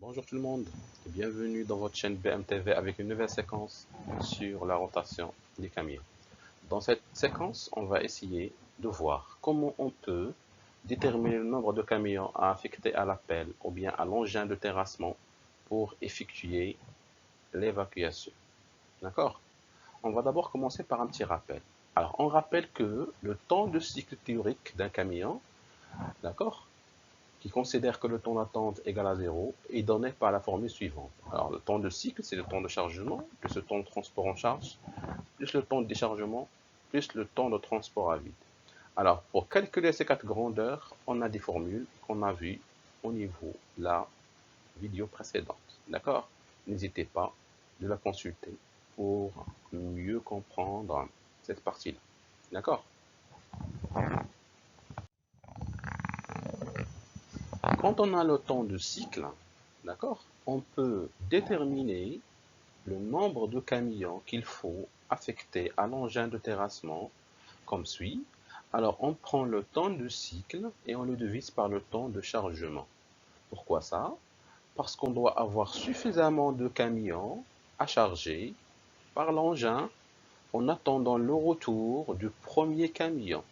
Bonjour tout le monde et bienvenue dans votre chaîne BMTV avec une nouvelle séquence sur la rotation des camions. Dans cette séquence, on va essayer de voir comment on peut déterminer le nombre de camions à affecter à la pelle ou bien à l'engin de terrassement pour effectuer l'évacuation. D'accord? On va d'abord commencer par un petit rappel. Alors, on rappelle que le temps de cycle théorique d'un camion, d'accord, qui considère que le temps d'attente égale à 0 est donné par la formule suivante. Alors, le temps de cycle, c'est le temps de chargement, plus le temps de transport en charge, plus le temps de déchargement, plus le temps de transport à vide. Alors, pour calculer ces quatre grandeurs, on a des formules qu'on a vues au niveau de la vidéo précédente. D'accord? N'hésitez pas de la consulter pour mieux comprendre cette partie-là. D'accord? Quand on a le temps de cycle, d'accord, on peut déterminer le nombre de camions qu'il faut affecter à l'engin de terrassement comme suit. Alors, on prend le temps de cycle et on le divise par le temps de chargement. Pourquoi ça? Parce qu'on doit avoir suffisamment de camions à charger par l'engin en attendant le retour du premier camion.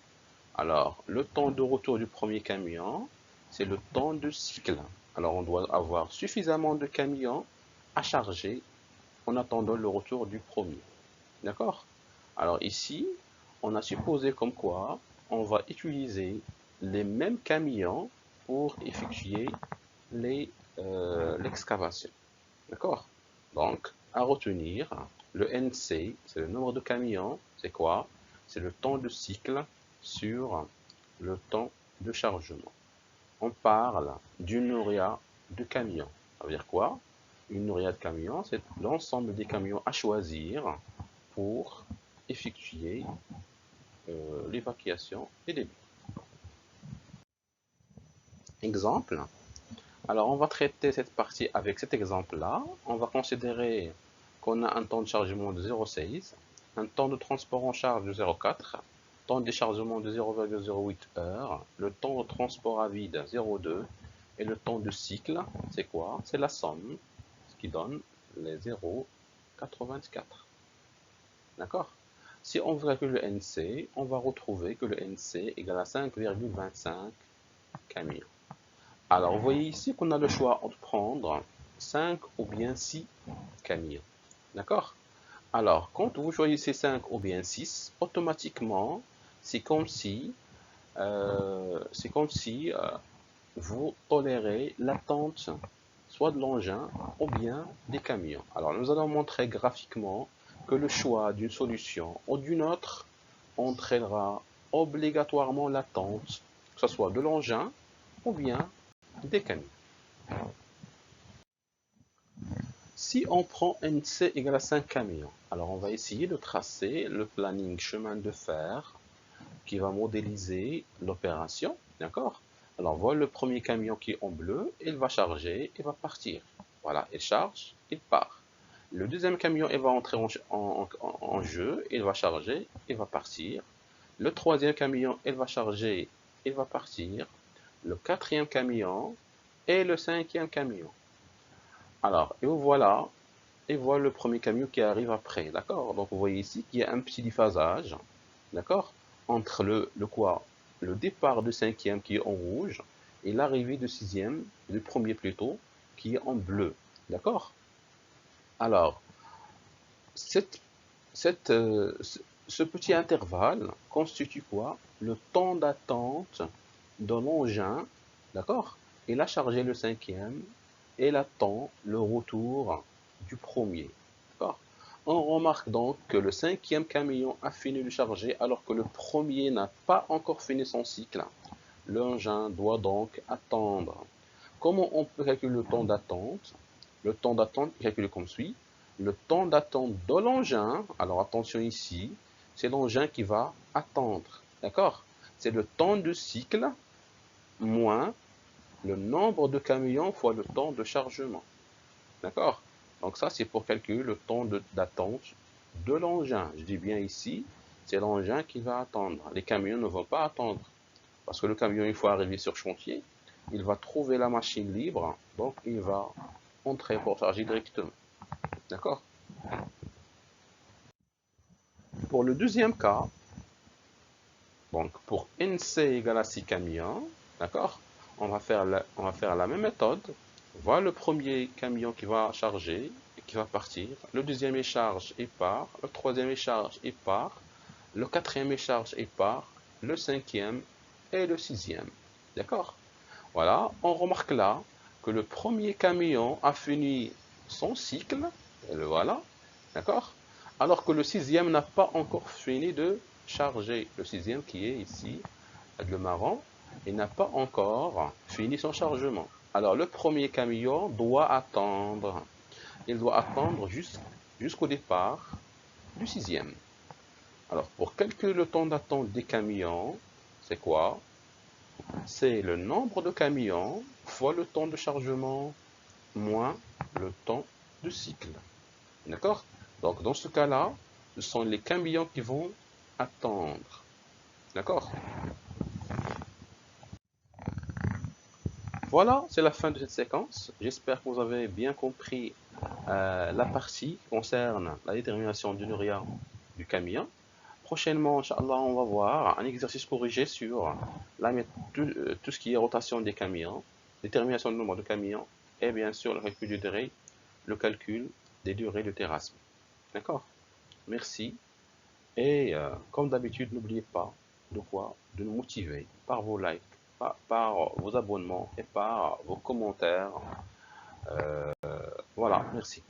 Alors, le temps de retour du premier camion, c'est le temps de cycle. Alors, on doit avoir suffisamment de camions à charger en attendant le retour du premier. D'accord? Alors ici, on a supposé comme quoi on va utiliser les mêmes camions pour effectuer l'excavation. D'accord? Donc, à retenir, le NC, c'est le nombre de camions, c'est quoi? C'est le temps de cycle sur le temps de chargement. On parle d'une noria de camions. Ça veut dire quoi? Une noria de camions, c'est l'ensemble des camions à choisir pour effectuer l'évacuation des débits. Exemple. Alors, on va traiter cette partie avec cet exemple-là. On va considérer qu'on a un temps de chargement de 0,6, un temps de transport en charge de 0,4, temps de déchargement de 0,08 heures, le temps de transport à vide 0,2 et le temps de cycle, c'est quoi? C'est la somme, ce qui donne les 0,84. D'accord? Si on calcule le NC, on va retrouver que le NC égale à 5,25 camions. Alors, vous voyez ici qu'on a le choix de prendre 5 ou bien 6 camions. D'accord? Alors, quand vous choisissez 5 ou bien 6, automatiquement, c'est comme si, vous tolérez l'attente soit de l'engin ou bien des camions. Alors, nous allons montrer graphiquement que le choix d'une solution ou d'une autre entraînera obligatoirement l'attente, que ce soit de l'engin ou bien des camions. Si on prend NC égale à 5 camions, alors on va essayer de tracer le planning chemin de fer qui va modéliser l'opération, d'accord? Alors voilà le premier camion qui est en bleu, il va charger, il va partir. Voilà, il charge, il part. Le deuxième camion, il va entrer en jeu, il va charger, il va partir. Le troisième camion, il va charger, il va partir. Le quatrième camion et le cinquième camion. Alors, et voilà le premier camion qui arrive après, d'accord? Donc vous voyez ici qu'il y a un petit déphasage, d'accord? Entre le départ du cinquième qui est en rouge et l'arrivée du sixième, du premier plutôt, qui est en bleu, d'accord? Alors, cette, ce petit intervalle constitue quoi? Le temps d'attente de l'engin, d'accord? Il a chargé le cinquième et il attend le retour du premier, d'accord? On remarque donc que le cinquième camion a fini de charger alors que le premier n'a pas encore fini son cycle. L'engin doit donc attendre. Comment on peut calculer le temps d'attente? Le temps d'attente est calculé comme suit. Le temps d'attente de l'engin, alors attention ici, c'est l'engin qui va attendre. D'accord? C'est le temps de cycle moins le nombre de camions fois le temps de chargement. D'accord? Donc ça, c'est pour calculer le temps d'attente de l'engin. Je dis bien ici, c'est l'engin qui va attendre. Les camions ne vont pas attendre. Parce que le camion, une fois arrivé sur chantier, il va trouver la machine libre, donc il va entrer pour charger directement. D'accord? Pour le deuxième cas, donc pour NC égale à 6 camions, d'accord? On va faire la même méthode. Voilà le premier camion qui va charger et qui va partir. Le deuxième il charge et part. Le troisième il charge et part. Le quatrième il charge et part. Le cinquième et le sixième. D'accord? Voilà, on remarque là que le premier camion a fini son cycle. Et le voilà. D'accord? Alors que le sixième n'a pas encore fini de charger. Le sixième qui est ici, le marron, il n'a pas encore fini son chargement. Alors le premier camion doit attendre. Il doit attendre jusqu'au départ du sixième. Alors pour calculer le temps d'attente des camions, c'est quoi? C'est le nombre de camions fois le temps de chargement moins le temps de cycle. D'accord? Donc dans ce cas-là, ce sont les camions qui vont attendre. D'accord? Voilà, c'est la fin de cette séquence. J'espère que vous avez bien compris la partie qui concerne la détermination du Nouria du camion. Prochainement, Inch'Allah, on va voir un exercice corrigé sur tout ce qui est rotation des camions, détermination du nombre de camions et bien sûr le calcul du durée, le calcul des durées de terrassement. D'accord? Merci. Et comme d'habitude, n'oubliez pas de quoi? De nous motiver par vos likes, par vos abonnements et par vos commentaires. Voilà, merci.